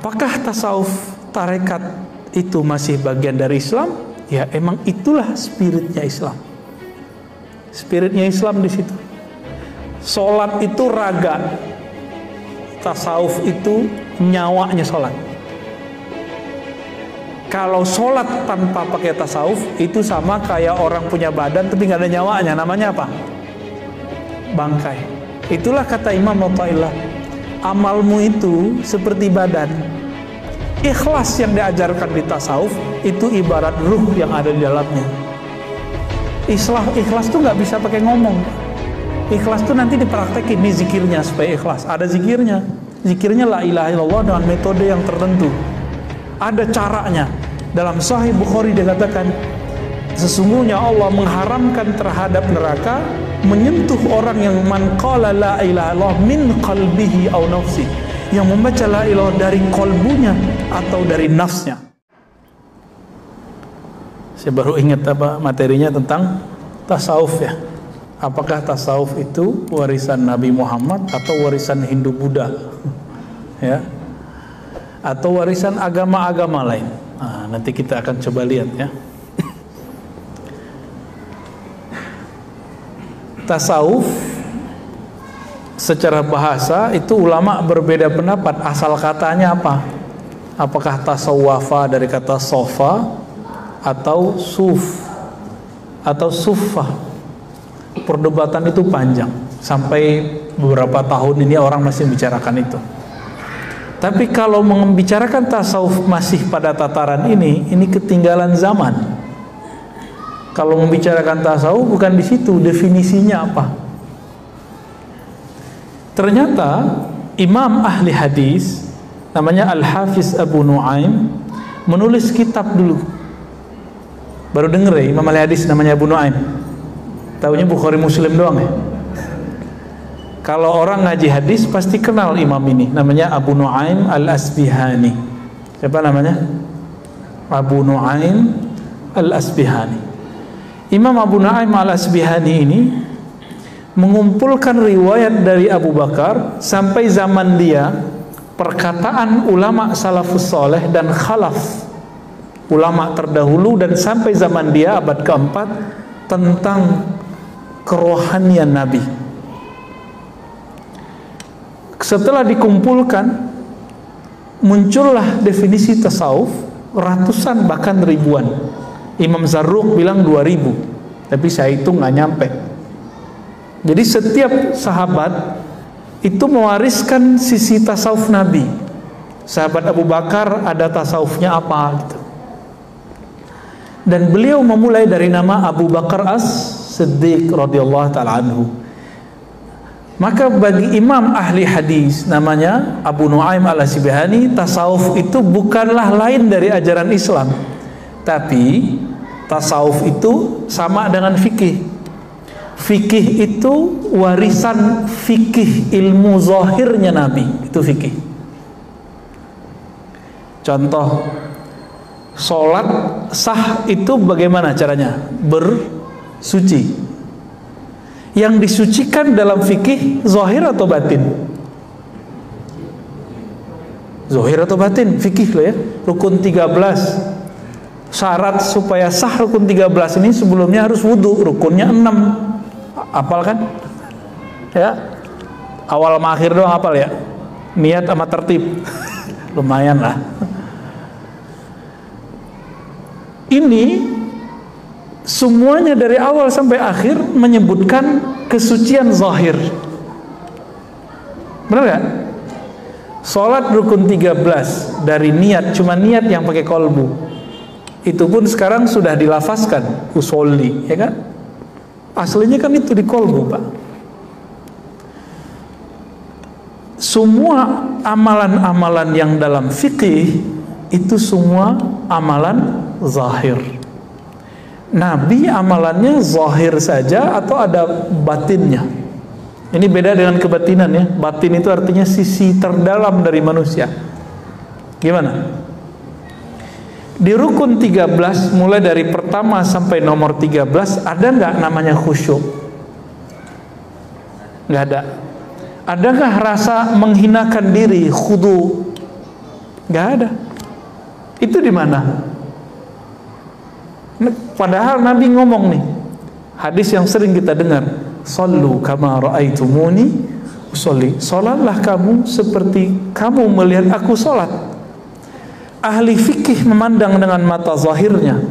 Apakah tasawuf tarekat itu masih bagian dari Islam? Ya, emang itulah spiritnya Islam. Spiritnya Islam di situ. Sholat itu raga, tasawuf itu nyawanya sholat. Kalau sholat tanpa pakai tasawuf itu sama kayak orang punya badan tapi nggak ada nyawanya. Namanya apa? Bangkai. Itulah kata Imam Athaillah, amalmu itu seperti badan. Ikhlas yang diajarkan di tasawuf itu ibarat ruh yang ada di dalamnya. Ikhlas tuh nggak bisa pakai ngomong. Ikhlas tuh nanti dipraktekin di zikirnya supaya ikhlas. Ada zikirnya. Zikirnya la ilaha illallah dengan metode yang tertentu. Ada caranya. Dalam Sahih Bukhari dikatakan, sesungguhnya Allah mengharamkan terhadap neraka menyentuh orang yang man qala la ilaha illallah min qalbihi aw nafsi, yang membaca la ilaha dari kolbunya atau dari nafsnya. Saya baru ingat apa materinya tentang tasawuf ya. Apakah tasawuf itu warisan Nabi Muhammad atau warisan Hindu Buddha? Ya. Atau warisan agama-agama lain. Nah, nanti kita akan coba lihat ya. Tasawuf secara bahasa itu ulama berbeda pendapat asal katanya apa. Apakah tasawwafa dari kata sofa atau suf atau suffah. Perdebatan itu panjang. Sampai beberapa tahun ini orang masih membicarakan itu. Tapi kalau membicarakan tasawuf masih pada tataran ini ketinggalan zaman. Kalau membicarakan tasawuf bukan di situ, definisinya apa? Ternyata Imam ahli hadis namanya Al-Hafiz Abu Nu'aim menulis kitab dulu. Baru denger ya, Imam ahli hadis namanya Abu Nu'aim. Taunya Bukhari Muslim doang ya. Kalau orang ngaji hadis pasti kenal imam ini, namanya Abu Nu'aim Al-Asbihani. Siapa namanya? Abu Nu'aim Al-Asbihani. Imam Abu Nu'aim Al-Asbihani ini mengumpulkan riwayat dari Abu Bakar sampai zaman dia, perkataan ulama salafus soleh dan khalaf, ulama terdahulu, dan sampai zaman dia abad keempat, tentang kerohanian Nabi. Setelah dikumpulkan, muncullah definisi tasawuf ratusan bahkan ribuan. Imam Zarruq bilang 2000, tapi saya itu nggak nyampe. Jadi setiap sahabat itu mewariskan sisi tasawuf Nabi. Sahabat Abu Bakar ada tasawufnya apa gitu. Dan beliau memulai dari nama Abu Bakar As-Siddiq radhiyallahu ta'ala anhu. Maka bagi imam ahli hadis namanya Abu Nu'aim Al-Asbihani, tasawuf itu bukanlah lain dari ajaran Islam, tapi tasawuf itu sama dengan fikih. Fikih itu warisan fikih ilmu zahirnya Nabi, itu fikih. Contoh, sholat sah itu bagaimana caranya? Bersuci. Yang disucikan dalam fikih zahir atau batin? Zahir atau batin? Fikih loh ya. Rukun 13. Syarat supaya sah rukun 13 ini sebelumnya harus wudu. Rukunnya 6. Hafal kan? Ya. Awal sama akhir doang hafal ya. Niat sama tertib. Lumayan lah. Ini semuanya dari awal sampai akhir menyebutkan kesucian zahir. Benar gak? Sholat rukun 13 dari niat, cuma niat yang pakai kolbu. Itu pun sekarang sudah dilafazkan usolli, ya kan? Aslinya kan itu di kolbu, Pak. Semua amalan-amalan yang dalam fikih itu semua amalan zahir. Nabi amalannya zahir saja atau ada batinnya? Ini beda dengan kebatinan ya. Batin itu artinya sisi terdalam dari manusia. Gimana? Di rukun 13 mulai dari pertama sampai nomor 13 ada nggak namanya khusyuk? Nggak ada. Adakah rasa menghinakan diri, khudu? Nggak ada. Itu di mana? Padahal Nabi ngomong nih, hadis yang sering kita dengar, "Shallu kama ra'aitumuni usolli." Salatlah kamu seperti kamu melihat aku salat. Ahli fikih memandang dengan mata zahirnya,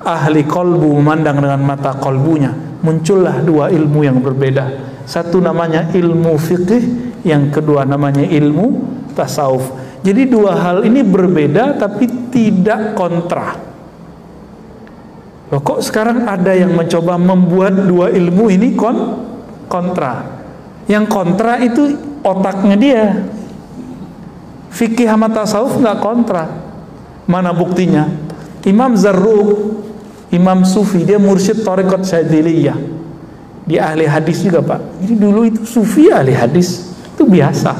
ahli kolbu memandang dengan mata kolbunya. Muncullah dua ilmu yang berbeda. Satu namanya ilmu fikih, yang kedua namanya ilmu tasawuf. Jadi dua hal ini berbeda tapi tidak kontra. Loh, kok sekarang ada yang mencoba membuat dua ilmu ini kontra? Yang kontra itu otaknya dia. Fikih sama tasawuf nggak kontra. Mana buktinya? Imam Zarruq, Imam Sufi, dia mursyid Thariqat Syadziliyah. Dia ahli hadis juga, Pak. Jadi dulu itu Sufi ahli hadis, itu biasa.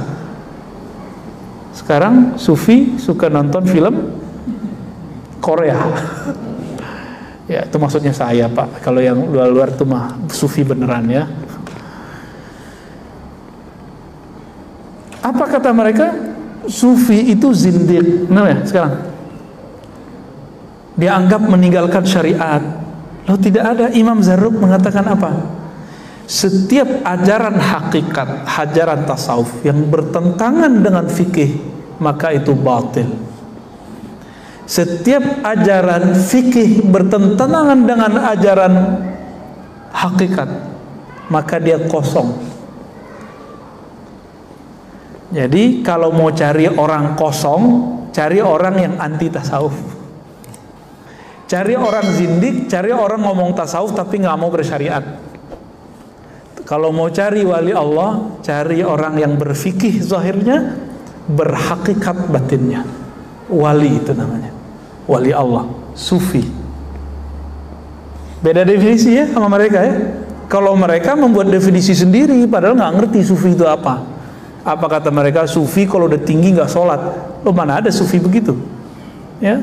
Sekarang Sufi suka nonton film Korea. Ya, itu maksudnya saya, Pak. Kalau yang luar-luar itu mah Sufi beneran ya. Apa kata mereka? Sufi itu zindiq. Nah ya, sekarang dianggap meninggalkan syariat. Loh, tidak ada. Imam Zarruq mengatakan apa? Setiap ajaran hakikat, ajaran tasawuf yang bertentangan dengan fikih, maka itu batil. Setiap ajaran fikih bertentangan dengan ajaran hakikat, maka dia kosong. Jadi kalau mau cari orang kosong, cari orang yang anti tasawuf. Cari orang zindik, cari orang ngomong tasawuf tapi nggak mau bersyariat. Kalau mau cari wali Allah, cari orang yang berfikih zahirnya, berhakikat batinnya. Wali itu namanya, wali Allah, sufi. Beda definisi ya sama mereka ya. Kalau mereka membuat definisi sendiri, padahal nggak ngerti sufi itu apa. Apa kata mereka? Sufi kalau udah tinggi nggak sholat. Loh, mana ada sufi begitu? Ya,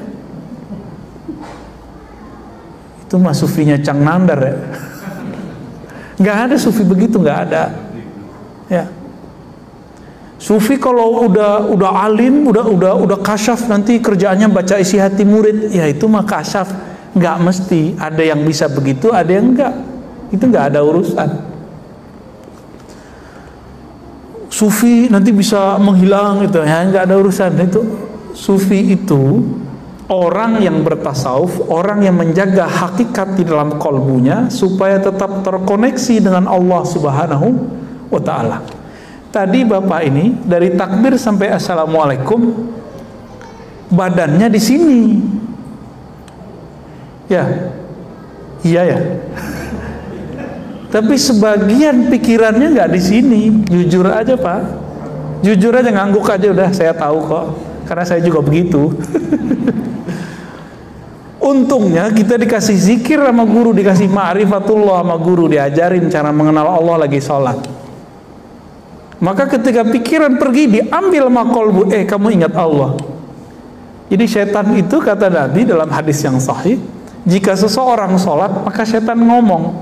itu mah sufinya Cang Nandar ya. Nggak ada sufi begitu, nggak ada. Ya, sufi kalau udah alim, udah kasyaf, nanti kerjaannya baca isi hati murid. Ya itu mah kasyaf. Nggak mesti. Ada yang bisa begitu, ada yang enggak. Itu nggak ada urusan. Sufi nanti bisa menghilang gitu ya, nggak ada urusan. Itu sufi itu orang yang bertasawuf, orang yang menjaga hakikat di dalam kolbunya supaya tetap terkoneksi dengan Allah Subhanahu wa Ta'ala. Tadi Bapak ini dari takbir sampai assalamualaikum badannya di sini. Ya, iya ya. Tapi sebagian pikirannya nggak di sini. Jujur aja Pak, jujur aja, ngangguk aja udah. Saya tahu kok, karena saya juga begitu. Untungnya kita dikasih zikir sama guru, dikasih ma'rifatullah sama guru, diajarin cara mengenal Allah lagi sholat. Maka ketika pikiran pergi, diambil sama kolbu, kamu ingat Allah. Jadi setan itu kata Nabi dalam hadis yang sahih, jika seseorang sholat maka setan ngomong,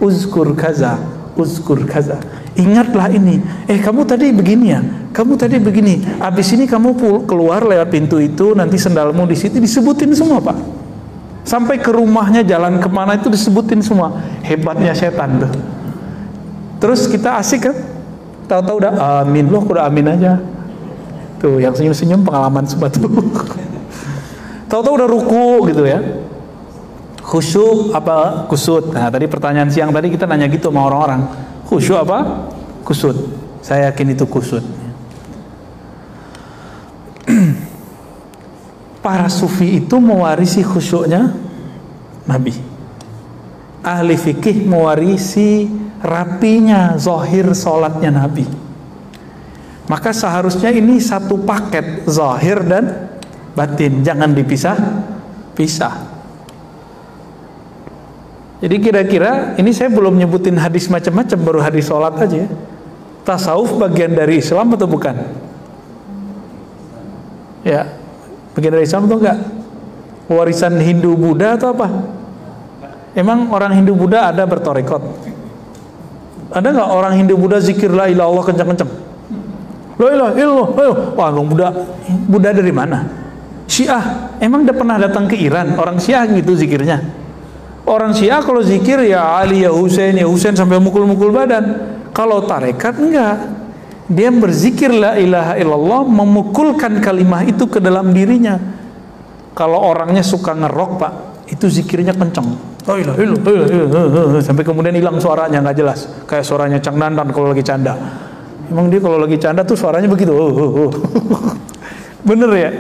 uzkur kaza, uzkur kaza, ingatlah ini. Kamu tadi begini ya, kamu tadi begini. Abis ini kamu keluar lewat pintu itu, nanti sendalmu di situ, disebutin semua Pak. Sampai ke rumahnya, jalan kemana itu disebutin semua. Hebatnya setan tuh. Terus kita asik kan? Tahu-tahu udah amin, loh udah amin aja. Tuh yang senyum-senyum pengalaman semua tuh. Tahu-tahu udah ruku gitu ya. Khusyuk apa kusut? Nah tadi pertanyaan siang tadi kita nanya gitu sama orang-orang. Khusyuk apa? Kusut. Saya yakin itu kusut. Para sufi itu mewarisi khusyuknya Nabi. Ahli fikih mewarisi rapinya zahir sholatnya Nabi. Maka seharusnya ini satu paket, zahir dan batin, jangan dipisah-pisah. Jadi kira-kira ini saya belum nyebutin hadis macam-macam, baru hadis sholat aja. Tasawuf bagian dari Islam atau bukan? Ya, bagian dari Islam atau enggak? Warisan Hindu Buddha atau apa? Emang orang Hindu Buddha ada bertorikot? Ada nggak orang Hindu Buddha zikir la ilaha illallah kencang-kencang? La ilaha illallah. Wah, Buddha dari mana? Syiah. Emang udah pernah datang ke Iran? Orang Syiah gitu zikirnya. Orang Syiah kalau zikir ya Ali, ya Husain sampai mukul-mukul badan. Kalau tarekat enggak. Dia berzikir la ilaha illallah, memukulkan kalimah itu ke dalam dirinya. Kalau orangnya suka ngerok, Pak, itu zikirnya kenceng. La ilaha illallah, sampai kemudian hilang suaranya, nggak jelas. Kayak suaranya Cang Dandan kalau lagi canda. Emang dia kalau lagi canda tuh suaranya begitu. Bener ya?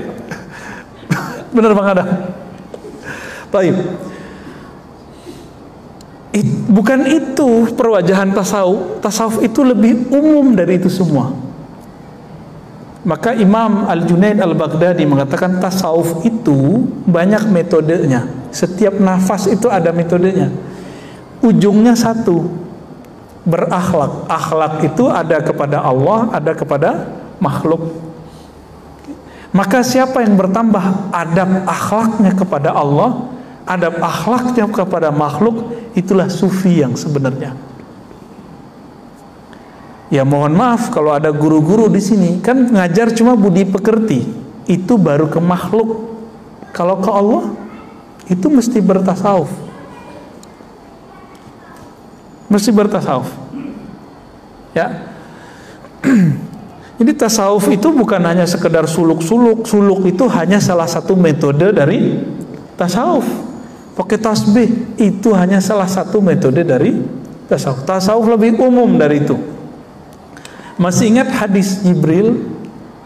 Bener Bang Adam? Baik. Bukan itu perwajahan tasawuf. Tasawuf itu lebih umum dari itu semua. Maka Imam Al-Junaid Al-Baghdadi mengatakan tasawuf itu banyak metodenya. Setiap nafas itu ada metodenya. Ujungnya satu, berakhlak. Akhlak itu ada kepada Allah, ada kepada makhluk. Maka siapa yang bertambah adab akhlaknya kepada Allah, adab akhlaknya kepada makhluk, itulah sufi yang sebenarnya. Ya mohon maaf kalau ada guru-guru di sini kan ngajar cuma budi pekerti, itu baru ke makhluk. Kalau ke Allah itu mesti bertasawuf. Mesti bertasawuf. Ya. Jadi tasawuf itu bukan hanya sekedar suluk-suluk. Suluk itu hanya salah satu metode dari tasawuf. Pakai tasbih itu hanya salah satu metode dari tasawuf. Tasawuf lebih umum dari itu. Masih ingat hadis Jibril,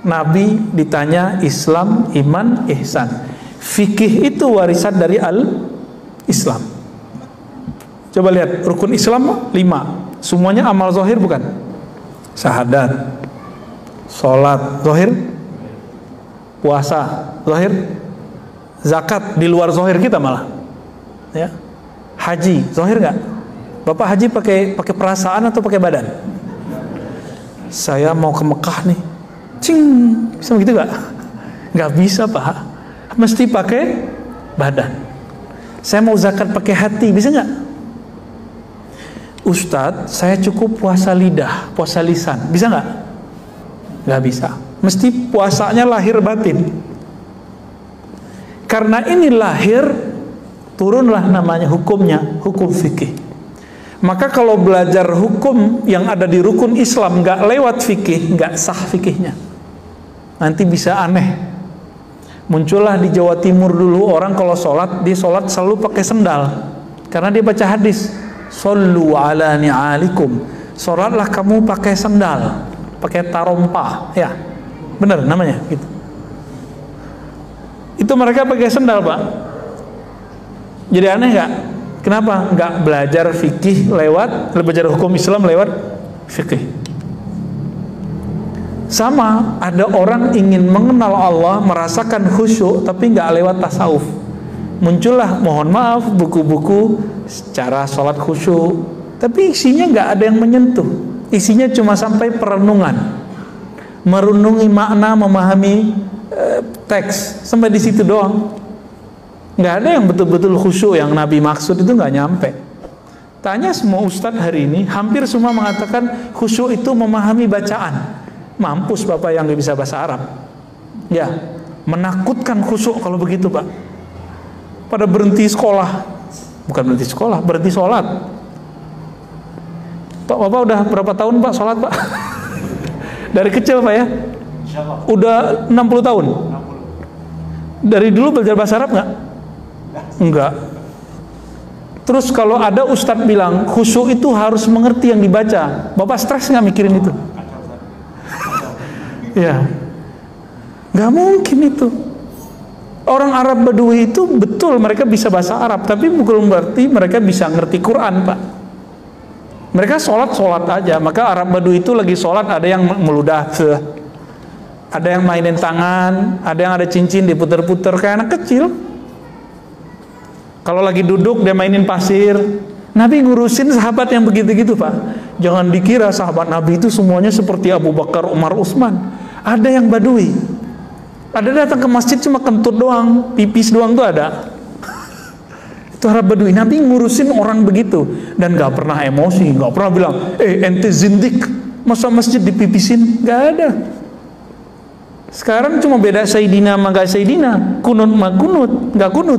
Nabi ditanya Islam, iman, ihsan. Fikih itu warisan dari al-Islam. Coba lihat, rukun Islam 5. Semuanya amal zahir bukan? Syahadat, sholat zahir, puasa zahir, zakat di luar zahir kita malah. Ya. Haji zahir nggak? Bapak haji pakai perasaan atau pakai badan? Saya mau ke Mekah nih, cing, bisa begitu nggak? Nggak bisa Pak, mesti pakai badan. Saya mau zakat pakai hati, bisa nggak? Ustadz, saya cukup puasa lidah, puasa lisan, bisa nggak? Nggak bisa, mesti puasanya lahir batin. Karena ini lahir, turunlah namanya hukumnya, hukum fikih. Maka kalau belajar hukum yang ada di rukun Islam nggak lewat fikih, nggak sah fikihnya. Nanti bisa aneh. Muncullah di Jawa Timur dulu orang kalau sholat, dia sholat selalu pakai sendal. Karena dia baca hadis, Sallu ala ni'alikum. Sholatlah kamu pakai sendal, pakai tarompah, ya, benar namanya gitu. Itu mereka pakai sendal Pak. Jadi aneh nggak? Kenapa? Nggak belajar fikih belajar hukum Islam lewat fikih. Sama, ada orang ingin mengenal Allah, merasakan khusyuk, tapi nggak lewat tasawuf. Muncullah, mohon maaf, buku-buku cara sholat khusyuk, tapi isinya nggak ada yang menyentuh. Isinya cuma sampai perenungan, merenungi makna, memahami teks, sampai di situ doang. Nggak ada yang betul-betul khusyuk yang Nabi maksud, itu nggak nyampe. Tanya semua ustadz hari ini, hampir semua mengatakan khusyuk itu memahami bacaan. Mampus Bapak yang nggak bisa bahasa Arab. Ya, menakutkan khusyuk kalau begitu Pak. Pada berhenti sekolah, bukan berhenti sekolah, berhenti sholat. Pak, Bapak udah berapa tahun Pak sholat Pak? Dari kecil Pak ya? Udah 60 tahun? Dari dulu belajar bahasa Arab nggak? Enggak. Terus kalau ada ustadz bilang khusyuk itu harus mengerti yang dibaca, Bapak stres nggak mikirin itu? Ya, nggak mungkin itu. Orang Arab Badui itu betul mereka bisa bahasa Arab, tapi bukan berarti mereka bisa ngerti Quran Pak. Mereka sholat aja. Maka Arab Badui itu lagi sholat ada yang meludah, ada yang mainin tangan, ada yang ada cincin diputer-puter kayak anak kecil. Kalau lagi duduk dia mainin pasir. Nabi ngurusin sahabat yang begitu-gitu Pak. Jangan dikira sahabat Nabi itu semuanya seperti Abu Bakar, Umar, Utsman. Ada yang badui. Ada datang ke masjid cuma kentut doang, pipis doang tuh ada. Itu Arab Badui. Nabi ngurusin orang begitu dan gak pernah emosi, gak pernah bilang, ente zindik, masa masjid dipipisin? Gak ada. Sekarang cuma beda Sayyidina sama gak Sayyidina, kunut sama kunut, gak kunut.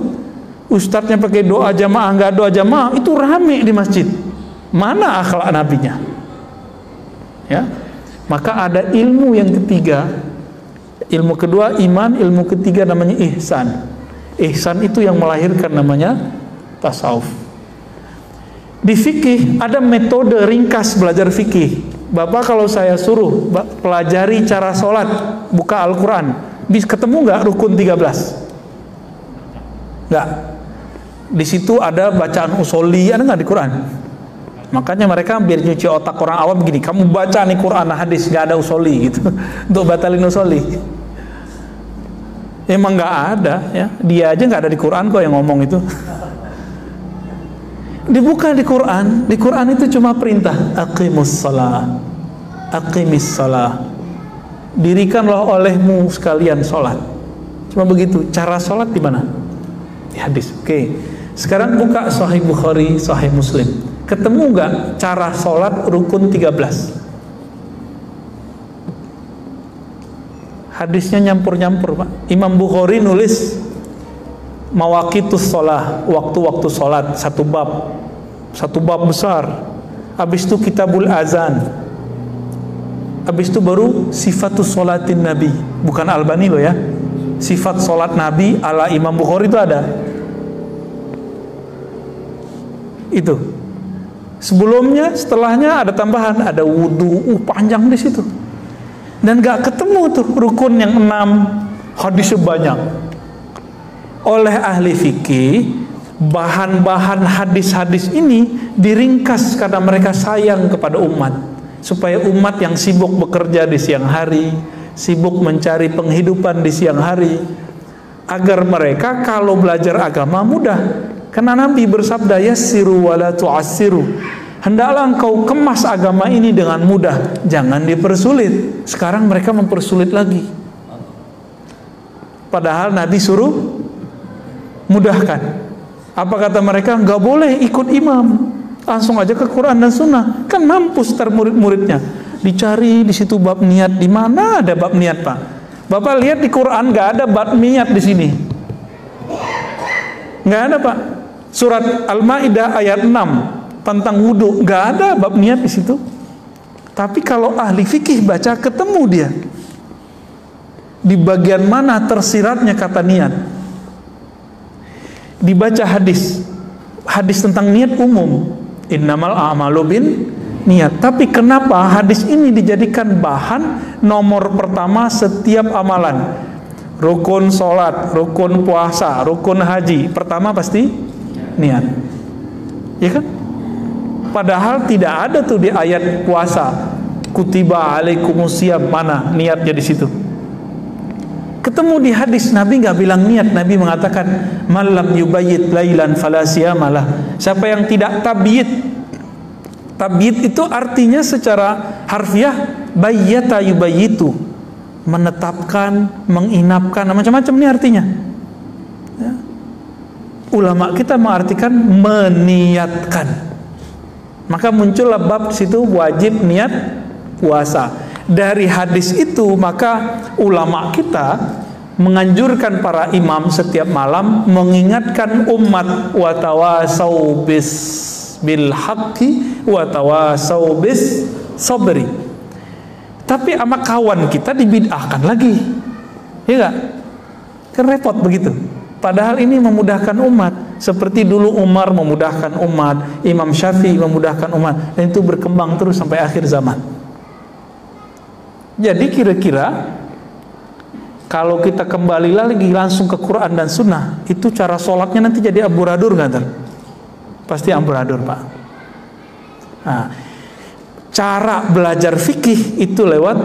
Ustadznya pakai doa jamaah, gak doa jamaah, itu rame di masjid. Mana akhlak nabinya? Ya, maka ada ilmu yang ketiga, ilmu kedua iman, ilmu ketiga namanya ihsan. Ihsan itu yang melahirkan namanya tasawuf. Di fikih ada metode ringkas belajar fikih. Bapak kalau saya suruh pelajari cara sholat, buka Al-Quran, bisa ketemu nggak rukun 13? Nggak. Di situ ada bacaan usoli, ada nggak di Quran? Makanya mereka biar nyuci otak orang awam begini, kamu baca nih Quran hadis, nggak ada usoli gitu, untuk batalin usoli. Emang nggak ada, ya. Dia aja nggak ada di Quran kok yang ngomong itu. Dibuka di Quran itu cuma perintah aqimus shalah, aqimis shalah, dirikanlah olehmu sekalian sholat. Cuma begitu. Cara sholat di mana? Di hadis. Oke. Sekarang buka Sahih Bukhari, Sahih Muslim. Ketemu nggak cara sholat rukun 13? Hadisnya nyampur-nyampur, Pak. Imam Bukhari nulis mawaqitus sholah, waktu-waktu sholat, satu bab besar. Habis itu kitabul azan, habis itu baru sifatus sholatin nabi, bukan Albani loh ya, sifat sholat nabi ala Imam Bukhari itu ada. Itu sebelumnya, setelahnya ada tambahan, ada wudu, panjang di situ. Dan gak ketemu tuh rukun yang 6, hadisnya banyak. Oleh ahli fikih, bahan-bahan hadis-hadis ini diringkas karena mereka sayang kepada umat, supaya umat yang sibuk bekerja di siang hari, sibuk mencari penghidupan di siang hari, agar mereka kalau belajar agama mudah. Karena Nabi bersabda, yassiru wala tu'assiru, hendaklah engkau kemas agama ini dengan mudah, jangan dipersulit. Sekarang mereka mempersulit lagi, padahal Nabi suruh mudahkan. Apa kata mereka? Nggak boleh ikut imam, langsung aja ke Quran dan Sunnah. Kan mampus ntar murid-muridnya. Dicari di situ bab niat, di mana ada bab niat, Pak? Bapak lihat di Quran nggak ada bab niat di sini, nggak ada, Pak. Surat Al-Maidah ayat 6 tentang wudu, nggak ada bab niat di situ. Tapi kalau ahli fikih baca, ketemu dia di bagian mana tersiratnya kata niat. Dibaca hadis tentang niat umum, innamal a'malu bin niat. Tapi kenapa hadis ini dijadikan bahan nomor pertama setiap amalan? Rukun sholat, rukun puasa, rukun haji, pertama pasti niat, ya kan? Padahal tidak ada tuh di ayat puasa, kutiba alaikumusiyam, mana niatnya di situ? Ketemu di hadis, Nabi nggak bilang niat. Nabi mengatakan malam yubayyit lailan fala siyamalah. Siapa yang tidak tabyid, tabyid itu artinya secara harfiah bayyata yubayyitu, menetapkan, menginapkan, macam-macam ini artinya. Ya. Ulama kita mengartikan meniatkan. Maka muncullah bab di situ wajib niat puasa. Dari hadis itu maka ulama kita menganjurkan para imam setiap malam mengingatkan umat, wa tawasau bil haqqi wa tawasau bis sabri. Tapi sama kawan kita dibid'ahkan lagi, ya enggak? Kan repot begitu. Padahal ini memudahkan umat, seperti dulu Umar memudahkan umat, Imam Syafi'i memudahkan umat, dan itu berkembang terus sampai akhir zaman. Jadi kira-kira kalau kita kembali lagi langsung ke Quran dan Sunnah, itu cara sholatnya nanti jadi amburadur nggak? Pasti amburadur, Pak. Nah, cara belajar fikih itu lewat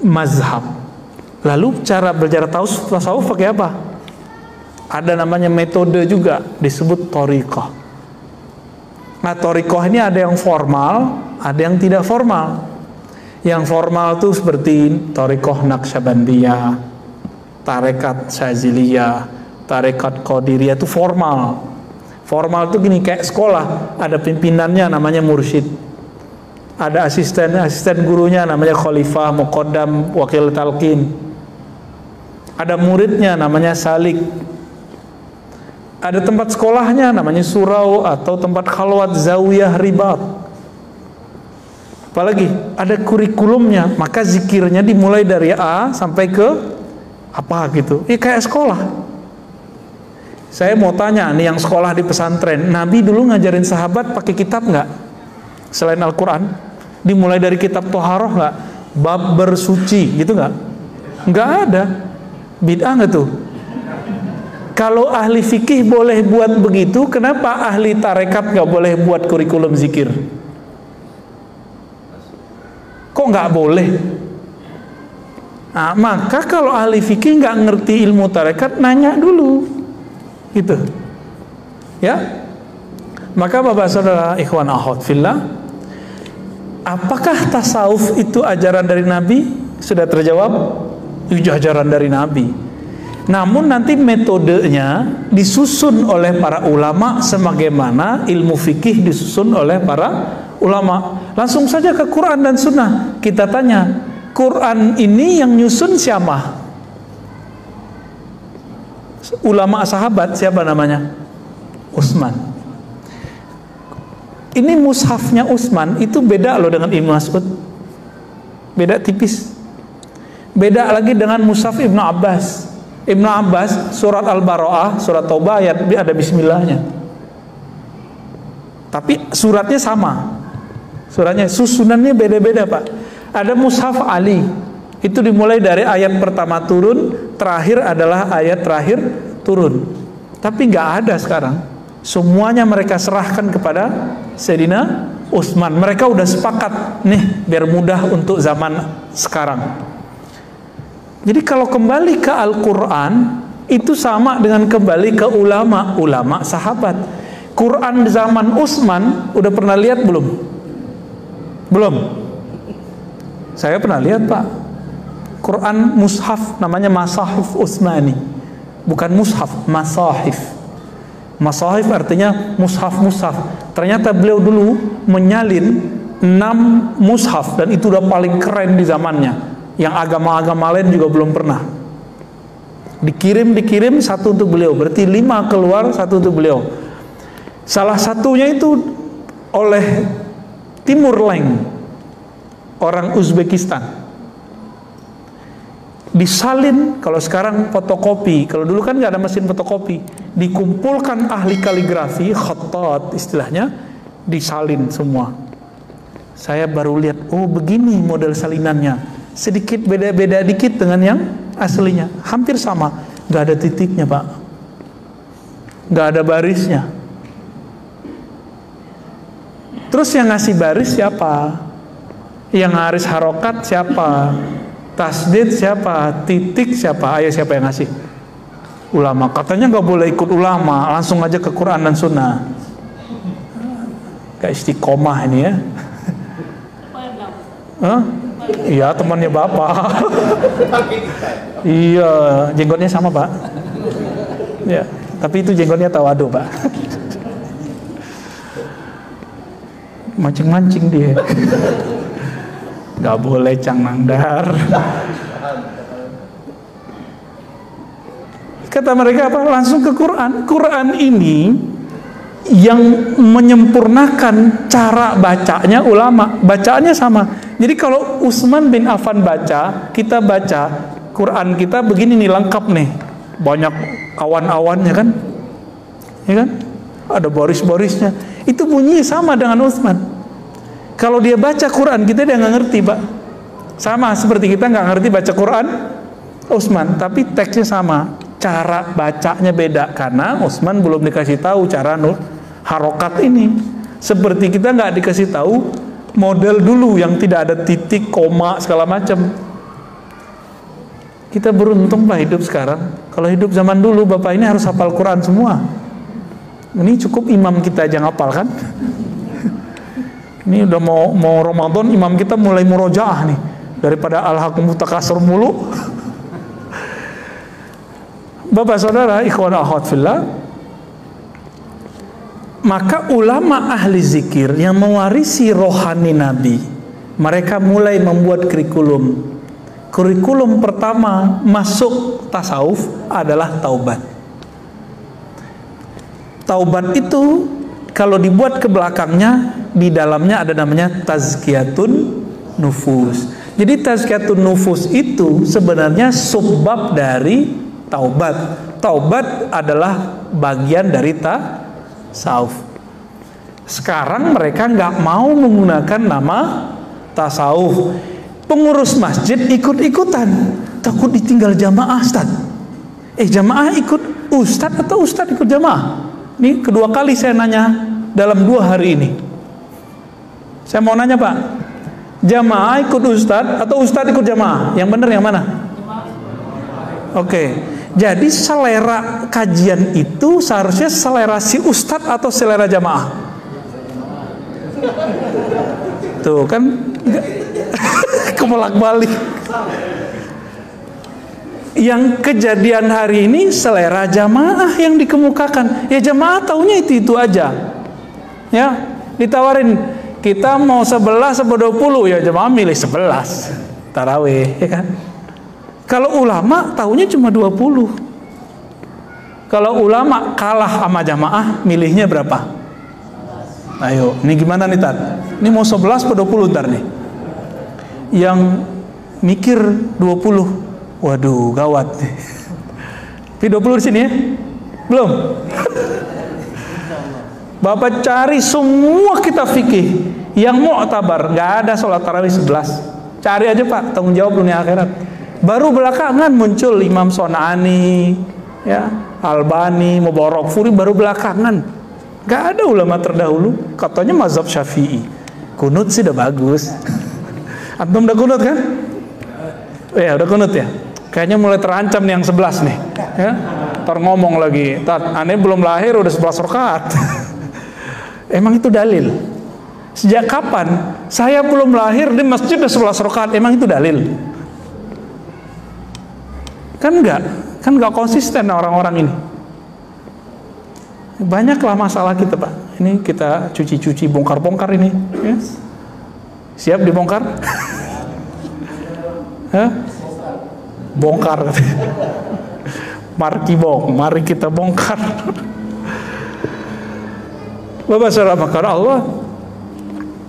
mazhab. Lalu cara belajar tasawuf pakai apa? Ada namanya metode juga, disebut thariqah. Nah, thariqah ini ada yang formal, ada yang tidak formal. Yang formal tuh seperti thariqah Naqsyabandiyah, tarekat Syaziliyah, tarekat Qadiriyah, itu formal. Formal tuh gini, kayak sekolah, ada pimpinannya namanya mursyid. Ada asisten gurunya namanya khalifah, muqaddam, wakil talqin. Ada muridnya namanya salik. Ada tempat sekolahnya namanya surau atau tempat khalwat, zawiyah, ribat. Apalagi ada kurikulumnya, maka zikirnya dimulai dari A sampai ke apa gitu. Kayak sekolah. Saya mau tanya nih yang sekolah di pesantren, Nabi dulu ngajarin sahabat pakai kitab nggak? Selain Al-Quran, dimulai dari kitab Toharoh nggak? Bab bersuci gitu nggak? Nggak ada. Bid'ah nggak tuh? Kalau ahli fikih boleh buat begitu, kenapa ahli tarekat nggak boleh buat kurikulum zikir? Kok nggak boleh? Nah, maka kalau ahli fikih nggak ngerti ilmu tarekat, nanya dulu, gitu, ya. Maka bapak saudara ikhwan akhwat fillah, apakah tasawuf itu ajaran dari Nabi? Sudah terjawab, itu ajaran dari Nabi. Namun nanti metodenya disusun oleh para ulama sebagaimana ilmu fikih disusun oleh para ulama. Langsung saja ke Quran dan Sunnah. Kita tanya, Quran ini yang nyusun siapa? Ulama sahabat siapa namanya? Utsman. Ini mushafnya Utsman itu beda loh dengan Ibnu Mas'ud. Beda tipis. Beda lagi dengan mushaf Ibnu Abbas. Ibnu Abbas surat Al-Bara'ah, surat Taubah ada bismillahnya. Tapi suratnya sama. Suratnya susunannya beda-beda, Pak. Ada mushaf Ali. Itu dimulai dari ayat pertama turun, terakhir adalah ayat terakhir turun. Tapi nggak ada sekarang. Semuanya mereka serahkan kepada Sayyidina Utsman. Mereka udah sepakat nih biar mudah untuk zaman sekarang. Jadi kalau kembali ke Al-Quran itu sama dengan kembali ke ulama sahabat. Quran zaman Utsman udah pernah lihat belum? Belum. Saya pernah lihat, Pak. Quran mushaf namanya Masahif Utsmani. Bukan mushaf, masahif. Masahif artinya mushaf-mushaf. Ternyata beliau dulu menyalin 6 mushaf dan itu udah paling keren di zamannya. Yang agama-agama lain juga belum pernah. Dikirim satu untuk beliau. Berarti 5 keluar, satu untuk beliau. Salah satunya itu oleh Timur Leng, orang Uzbekistan. Disalin, kalau sekarang fotokopi, kalau dulu kan nggak ada mesin fotokopi, dikumpulkan ahli kaligrafi, khattat istilahnya, disalin semua. Saya baru lihat, oh begini model salinannya, sedikit beda-beda dikit dengan yang aslinya, hampir sama, nggak ada titiknya, Pak, nggak ada barisnya. Terus yang ngasih baris siapa? Yang ngaris harokat siapa? Tasdid siapa? Titik siapa? Ayo siapa yang ngasih? Ulama. Katanya nggak boleh ikut ulama, langsung aja ke Quran dan Sunnah. Kayak istiqomah ini ya. Hah? Iya, temannya Bapak. Iya, jenggotnya sama, Pak. Ya, tapi itu jenggotnya tawadu, Pak. Mancing-mancing dia. Gak boleh Cang Nandar. Kata mereka apa? Langsung ke Quran. Quran ini yang menyempurnakan cara bacanya ulama. Bacaannya sama. Jadi kalau Utsman bin Affan baca, kita baca Quran kita begini nih, lengkap nih. Banyak awan-awannya kan? Ya kan? Ada baris-barisnya. Itu bunyi sama dengan Utsman. Kalau dia baca Quran kita dia nggak ngerti, Pak. Sama seperti kita nggak ngerti baca Quran Utsman, tapi teksnya sama, cara bacanya beda karena Utsman belum dikasih tahu cara harokat ini. Seperti kita nggak dikasih tahu model dulu yang tidak ada titik, koma segala macam. Kita beruntung, Pak, hidup sekarang. Kalau hidup zaman dulu, Bapak ini harus hafal Quran semua. Ini cukup imam kita aja ngapal kan? Ini udah mau Ramadan, imam kita mulai murojaah nih, daripada al-hakum takasur mulu. Bapak saudara ikhwan akhwat fillah, Maka ulama ahli zikir yang mewarisi rohani Nabi, mereka mulai membuat kurikulum. Kurikulum pertama masuk tasawuf adalah taubat. Taubat itu kalau dibuat ke belakangnya, di dalamnya ada namanya tazkiyatun nufus. Jadi tazkiyatun nufus itu sebenarnya subbab dari taubat. Taubat adalah bagian dari tasawuf. Sekarang mereka nggak mau menggunakan nama tasawuf. Pengurus masjid ikut-ikutan, takut ditinggal jamaah, Ustaz. Jamaah ikut Ustaz atau Ustaz ikut jamaah? Ini kedua kali saya nanya dalam 2 hari ini. Saya mau nanya, Pak, jamaah ikut Ustaz atau Ustaz ikut jamaah? Yang benar yang mana? Oke. Jadi selera kajian itu seharusnya selera si Ustaz atau selera jamaah? Tuh kan kebolak-balik. Yang kejadian hari ini selera jamaah yang dikemukakan. Ya jamaah taunya itu aja. Ya, ditawarin kita mau 11 atau 20, ya jamaah milih 11 tarawih, ya kan? Kalau ulama taunya cuma 20. Kalau ulama kalah sama jamaah, milihnya berapa? Ayo, ini gimana nih Tat? Ini mau 11 atau 20 ntar nih? Yang mikir 20. Waduh, gawat nih. Tapi 20 di sini ya? Belum? Bapak cari semua kitab fikih yang mu'tabar, nggak ada sholat tarawih 11. Cari aja Pak, tanggung jawab dunia akhirat. Baru belakangan muncul Imam Son'ani, ya, Albani, Mubarakfuri, baru belakangan. Nggak ada ulama terdahulu. Katanya mazhab Syafi'i. Kunut sih udah bagus. Antum udah kunut kan? Ya udah kunut ya. Kayaknya mulai terancam nih yang 11 nih. Ya, ntar ngomong lagi, Tat, aneh belum lahir udah 11 rakaat. Emang itu dalil? Sejak kapan? Saya belum lahir di masjid udah 11 rakaat. Emang itu dalil? Kan enggak konsisten orang-orang ini. Banyaklah masalah kita Pak. Ini kita cuci-cuci, bongkar-bongkar ini. Ya. Siap dibongkar? Hah? Bongkar. Mari kita bongkar. Bapak saudara makar Allah,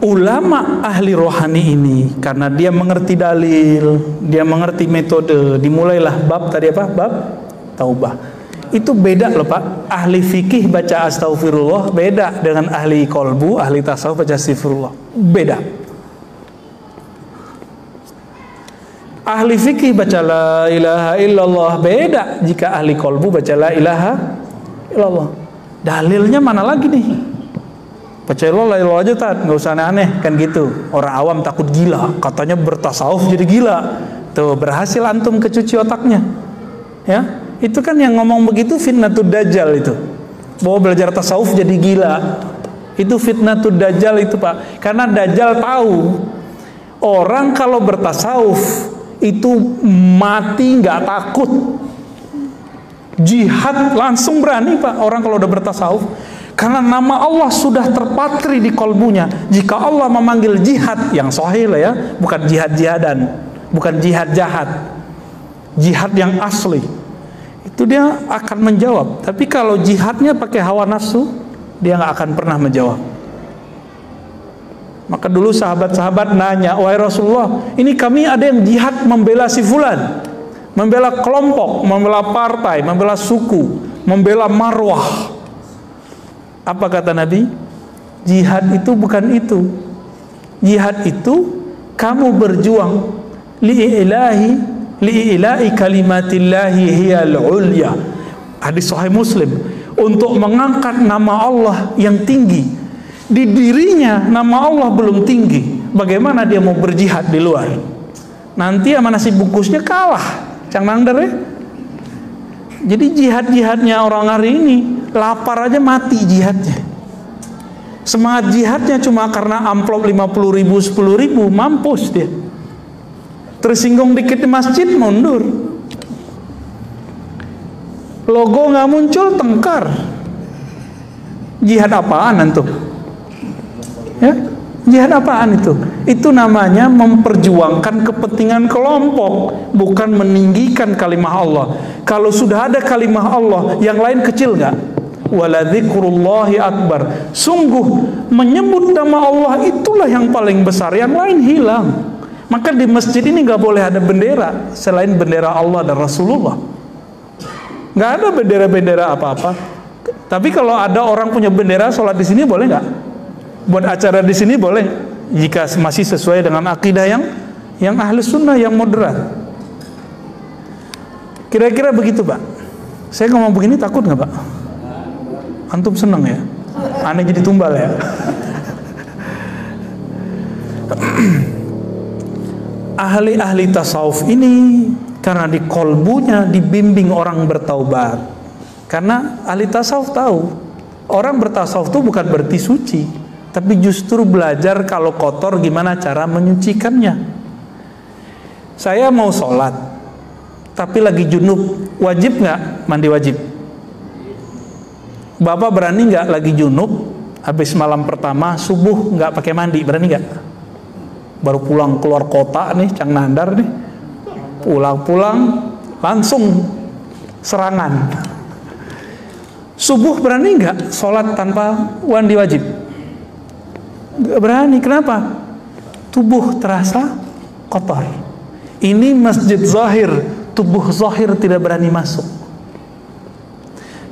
ulama ahli rohani ini karena dia mengerti dalil, dia mengerti metode, dimulailah bab tadi apa? Bab taubah. Itu beda loh Pak. Ahli fikih baca astaghfirullah beda dengan ahli kolbu, ahli tasawuf baca astaghfirullah. Beda. Ahli fikih baca la ilaha illallah beda jika ahli kolbu baca la ilaha illallah. Dalilnya mana lagi nih? Baca la ilaha illallah aja Tat, nggak usah aneh-aneh kan gitu. Orang awam takut gila, katanya bertasawuf jadi gila. Tuh berhasil antum kecuci otaknya. Ya, itu kan yang ngomong begitu fitnatud dajjal itu. Bahwa belajar tasawuf jadi gila. Itu fitnatud dajjal itu Pak. Karena dajjal tahu orang kalau bertasawuf itu mati nggak takut, jihad langsung berani Pak orang kalau udah bertasawuf, karena nama Allah sudah terpatri di kolbunya. Jika Allah memanggil jihad yang sahih lah ya, bukan jihad-jihadan, bukan jihad jahat, jihad yang asli, itu dia akan menjawab. Tapi kalau jihadnya pakai hawa nafsu, dia nggak akan pernah menjawab. Maka dulu sahabat-sahabat nanya, wahai Rasulullah, ini kami ada yang jihad membela si fulan, membela kelompok, membela partai, membela suku, membela marwah. Apa kata Nabi? Jihad itu bukan itu. Jihad itu kamu berjuang li'ilahi kalimatillahi hiyal ulya. Hadis Sahih Muslim. Untuk mengangkat nama Allah yang tinggi. Di dirinya nama Allah belum tinggi. Bagaimana dia mau berjihad di luar? Nanti sama nasi bungkusnya kalah. Cang nangder ya. Jadi jihad-jihadnya orang hari ini, lapar aja mati jihadnya. Semangat jihadnya cuma karena amplop 50.000, 10.000, mampus dia. Tersinggung dikit di masjid, mundur. Logo nggak muncul, tengkar. Jihad apaan antum? Ya, jihad apaan itu? Itu namanya memperjuangkan kepentingan kelompok, bukan meninggikan kalimah Allah. Kalau sudah ada kalimah Allah, yang lain kecil nggak? Waladzikrullahi akbar. Sungguh menyebut nama Allah itulah yang paling besar, yang lain hilang. Maka di masjid ini nggak boleh ada bendera selain bendera Allah dan Rasulullah. Nggak ada bendera-bendera apa-apa. Tapi kalau ada orang punya bendera sholat di sini boleh nggak? Buat acara di sini boleh, jika masih sesuai dengan akidah yang ahli sunnah, yang moderat. Kira-kira begitu, Pak. Saya ngomong begini takut nggak, Pak? Antum seneng ya? Aneh jadi tumbal ya? Ahli-ahli tasawuf ini karena di kolbunya dibimbing orang bertaubat. Karena ahli tasawuf tahu orang bertasawuf itu bukan berarti suci, tapi justru belajar kalau kotor gimana cara menyucikannya. Saya mau sholat tapi lagi junub, wajib nggak mandi wajib? Bapak berani nggak lagi junub, habis malam pertama subuh nggak pakai mandi, berani nggak? Baru pulang keluar kota nih, Cang Nandar nih, pulang-pulang langsung serangan. Subuh berani nggak sholat tanpa mandi wajib? Nggak berani. Kenapa? Tubuh terasa kotor. Ini masjid zahir, tubuh zahir tidak berani masuk.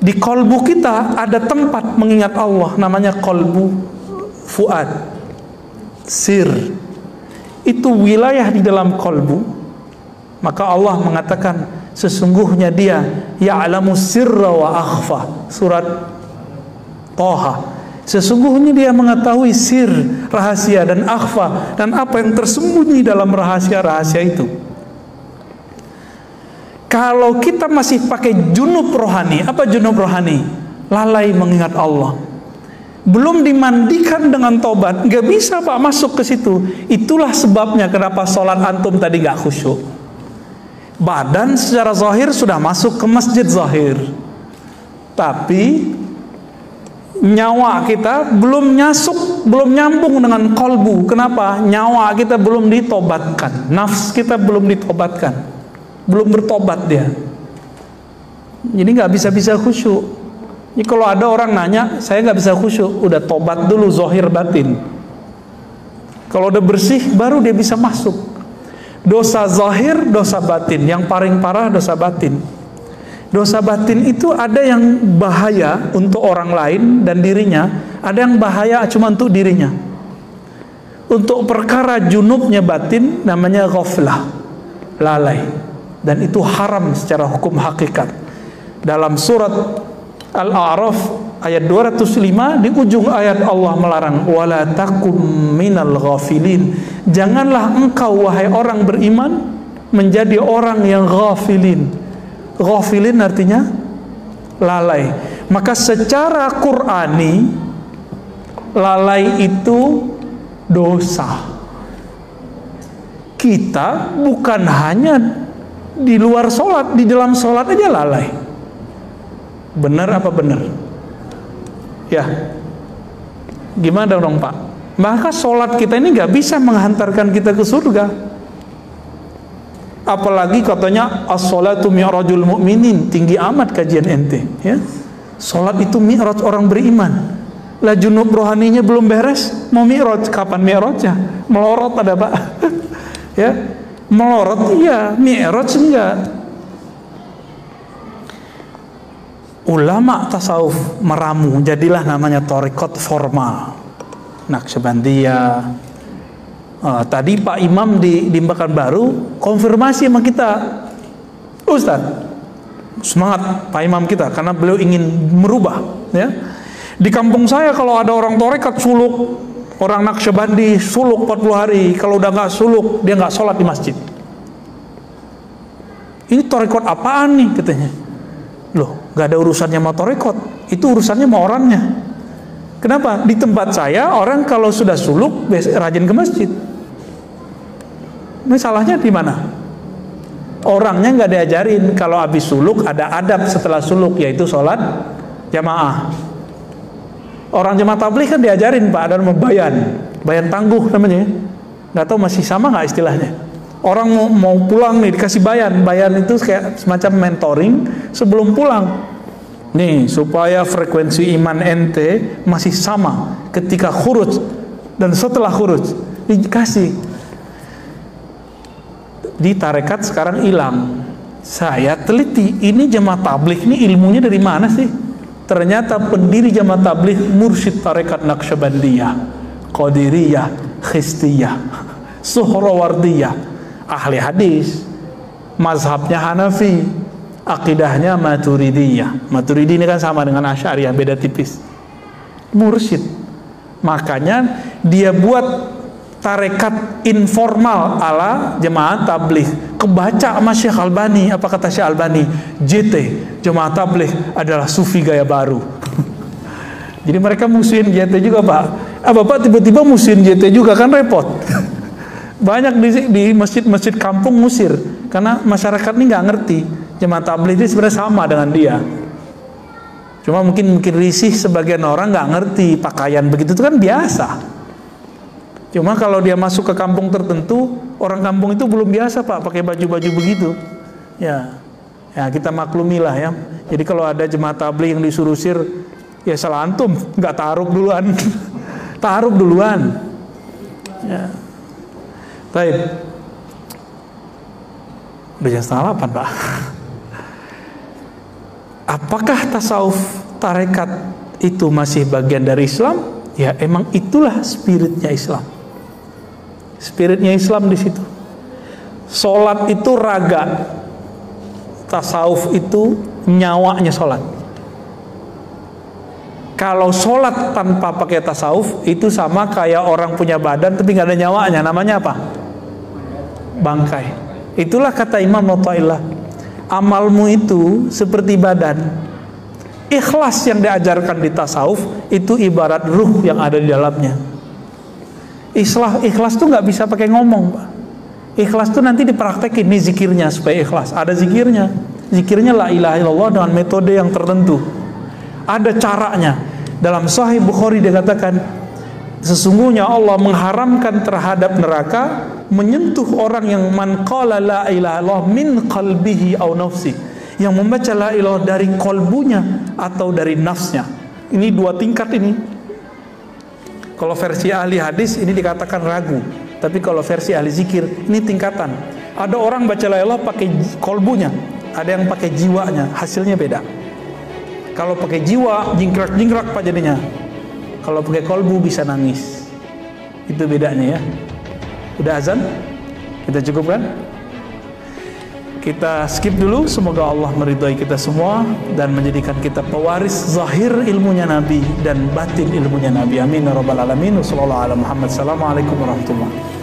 Di kolbu kita ada tempat mengingat Allah, namanya kolbu fuad, sir. Itu wilayah di dalam kolbu. Maka Allah mengatakan sesungguhnya Dia ya'lamu sirra wa akhfa. Surat Toha. Sesungguhnya Dia mengetahui sir, rahasia, dan akhfa, dan apa yang tersembunyi dalam rahasia-rahasia itu. Kalau kita masih pakai junub rohani, apa junub rohani? Lalai mengingat Allah, belum dimandikan dengan tobat, nggak bisa Pak masuk ke situ. Itulah sebabnya kenapa sholat antum tadi nggak khusyuk. Badan secara zahir sudah masuk ke masjid zahir, tapi nyawa kita belum nyasuk, belum nyambung dengan kolbu. Kenapa? Nyawa kita belum ditobatkan, nafs kita belum ditobatkan, belum bertobat dia. Jadi nggak bisa khusyuk. Jadi kalau ada orang nanya, saya nggak bisa khusyuk, udah tobat dulu zahir batin. Kalau udah bersih, baru dia bisa masuk. Dosa zahir, dosa batin. Yang paling parah dosa batin. Dosa batin itu ada yang bahaya untuk orang lain dan dirinya, ada yang bahaya cuma untuk dirinya. Untuk perkara junubnya batin namanya ghaflah, lalai, dan itu haram secara hukum hakikat. Dalam surat Al-A'raf ayat 205 di ujung ayat Allah melarang wala takum minal ghafilin. Janganlah engkau wahai orang beriman menjadi orang yang ghafilin. Ghafilin artinya lalai. Maka secara Qur'ani lalai itu dosa. Kita bukan hanya di luar sholat, di dalam sholat aja lalai. Benar apa benar? Ya, gimana dong Pak? Maka sholat kita ini nggak bisa menghantarkan kita ke surga. Apalagi katanya as-sholatu mi'rajul mu'minin, tinggi amat kajian ente. Ya, sholat itu mi'raj orang beriman. Lah junub rohaninya belum beres, mau mi'raj, kapan mi'rajnya? Melorot ada Pak? Ya, melorot iya, mi'raj enggak. Ulama tasawuf meramu, jadilah namanya thariqat formal, Naqsyabandiyah. Tadi Pak Imam di Pekanbaru konfirmasi sama kita, Ustaz, semangat Pak Imam kita karena beliau ingin merubah. Ya, di kampung saya kalau ada orang thariqat suluk, orang Naqsyabandi suluk 40 hari, kalau udah nggak suluk dia nggak sholat di masjid. Ini thariqat apaan nih katanya? Loh, gak ada urusannya sama thariqat, itu urusannya sama orangnya. Kenapa? Di tempat saya orang kalau sudah suluk rajin ke masjid. Ini salahnya di mana? Orangnya nggak diajarin kalau habis suluk ada adab setelah suluk, yaitu sholat jamaah. Orang jemaah tabligh kan diajarin Pak, ada nama bayan tangguh namanya. Nggak tahu masih sama nggak istilahnya. Orang mau pulang nih dikasih bayan itu kayak semacam mentoring sebelum pulang. Nih supaya frekuensi iman ente masih sama ketika khuruj dan setelah khuruj, dikasih. Di tarekat sekarang hilang. Saya teliti, ini jemaah tabligh ini ilmunya dari mana sih? Ternyata pendiri jemaah tabligh mursyid tarekat Naqsyabandiyah, Qadiriyah, Khistiyah, Suhrawardiyah, ahli hadis, mazhabnya Hanafi, akidahnya Maturidiyah. Maturidi ini kan sama dengan Asy'ariyah, beda tipis. Mursyid. Makanya dia buat tarekat informal ala jemaah tabligh. Kebaca sama Syekh Albani, apa kata Syekh Albani? JT, jemaah tabligh adalah sufi gaya baru. Jadi mereka musuhin JT juga Pak. Bapak tiba-tiba musuhin JT juga, kan repot. Banyak di masjid-masjid kampung musir, karena masyarakat ini nggak ngerti jemaah tabligh ini sebenarnya sama dengan dia. Cuma mungkin risih sebagian orang nggak ngerti pakaian begitu itu kan biasa. Cuma kalau dia masuk ke kampung tertentu, orang kampung itu belum biasa Pak pakai baju-baju begitu. Ya kita maklumilah ya. Jadi kalau ada jemaah tabligh yang disuruh sir, ya salah antum, nggak ta'aruf duluan. Ta'aruf duluan. Ya. Baik. Udah jam 7:30 Pak. Apakah tasawuf tarekat itu masih bagian dari Islam? Ya emang itulah spiritnya Islam. Spiritnya Islam di situ. Sholat itu raga, tasawuf itu nyawanya sholat. Kalau sholat tanpa pakai tasawuf itu sama kayak orang punya badan tapi nggak ada nyawanya. Namanya apa? Bangkai. Itulah kata Imam Athaillah, amalmu itu seperti badan. Ikhlas yang diajarkan di tasawuf itu ibarat ruh yang ada di dalamnya. Ikhlas tuh nggak bisa pakai ngomong Pak. Ikhlas tuh nanti dipraktekin, nih zikirnya supaya ikhlas. Ada zikirnya. Zikirnya la ilaha illallah dengan metode yang tertentu. Ada caranya. Dalam Sahih Bukhari dikatakan, sesungguhnya Allah mengharamkan terhadap neraka menyentuh orang yang man qala la ilaha illallah min qalbihi aw nafsi, yang membaca la ilaha dari kolbunya atau dari nafsnya. Ini dua tingkat ini. Kalau versi ahli hadis ini dikatakan ragu, tapi kalau versi ahli zikir ini tingkatan. Ada orang baca la ilaha pakai kolbunya, ada yang pakai jiwanya, hasilnya beda. Kalau pakai jiwa jingkrak-jingkrak Pak jadinya. Kalau pakai kolbu bisa nangis. Itu bedanya ya. Udah azan? Kita cukupkan? Kita skip dulu. Semoga Allah meridhai kita semua dan menjadikan kita pewaris zahir ilmunya Nabi dan batin ilmunya Nabi. Amin ya rabbal alamin. Wassallallahu ala Muhammad. Assalamualaikum warahmatullahi wabarakatuh.